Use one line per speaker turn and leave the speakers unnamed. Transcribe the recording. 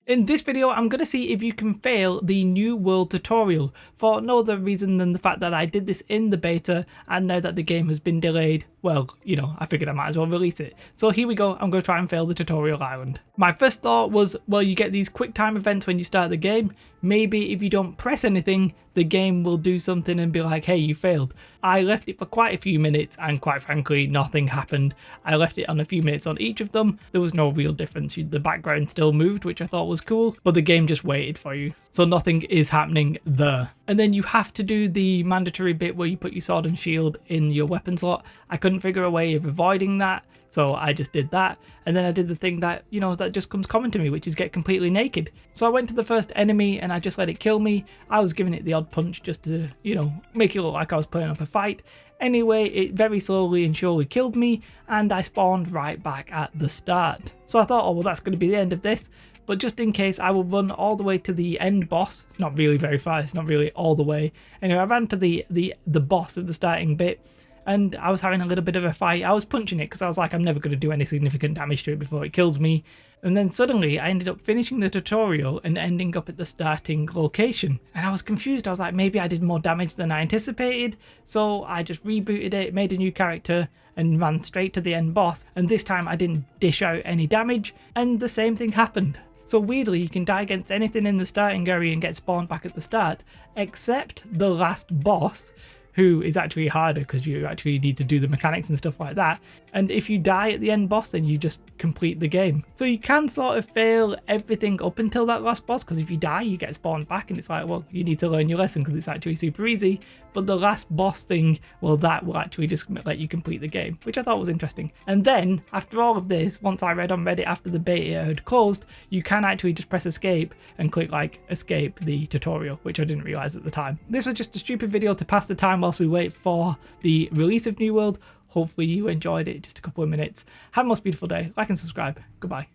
In this video, I'm going to see if you can fail the New World tutorial for no other reason than the fact that I did this in the beta, and now that the game has been delayed, well, you know, I figured I might as well release it. So here we go, I'm going to try and fail the tutorial island. My first thought was, well, you get these quick time events when you start the game. Maybe if you don't press anything, the game will do something and be like, hey, you failed. I left it for quite a few minutes and quite frankly, nothing happened. I left it on a few minutes on each of them. There was no real difference. The background still moved, which I thought was cool, but the game just waited for you. So nothing is happening there. And then you have to do the mandatory bit where you put your sword and shield in your weapon slot. I couldn't figure a way of avoiding that, so I just did that. And then I did the thing that, you know, that just comes common to me, which is get completely naked. So I went to the first enemy and I just let it kill me. I was giving it the odd punch just to, you know, make it look like I was putting up a fight. Anyway, it very slowly and surely killed me and I spawned right back at the start. So I thought, oh, well, that's going to be the end of this. But just in case, I will run all the way to the end boss. It's not really very far, it's not really all the way. Anyway, I ran to the boss of the starting bit, and I was having a little bit of a fight. I was punching it because I was like, I'm never going to do any significant damage to it before it kills me. And then suddenly I ended up finishing the tutorial and ending up at the starting location. And I was confused. I was like, maybe I did more damage than I anticipated. So I just rebooted it, made a new character, and ran straight to the end boss. And this time I didn't dish out any damage, and the same thing happened. So weirdly, you can die against anything in the starting area and get spawned back at the start, except the last boss, who is actually harder because you actually need to do the mechanics and stuff like that. And if you die at the end boss, then you just complete the game. So you can sort of fail everything up until that last boss, because if you die, you get spawned back and it's like, well, you need to learn your lesson because it's actually super easy. But the last boss thing, well, that will actually just let you complete the game, which I thought was interesting. And then after all of this, once I read on Reddit after the beta had closed, you can actually just press escape and click like escape the tutorial, which I didn't realize at the time. This was just a stupid video to pass the time whilst we wait for the release of New World. Hopefully you enjoyed it, just a couple of minutes. Have a most beautiful day. Like and subscribe. Goodbye.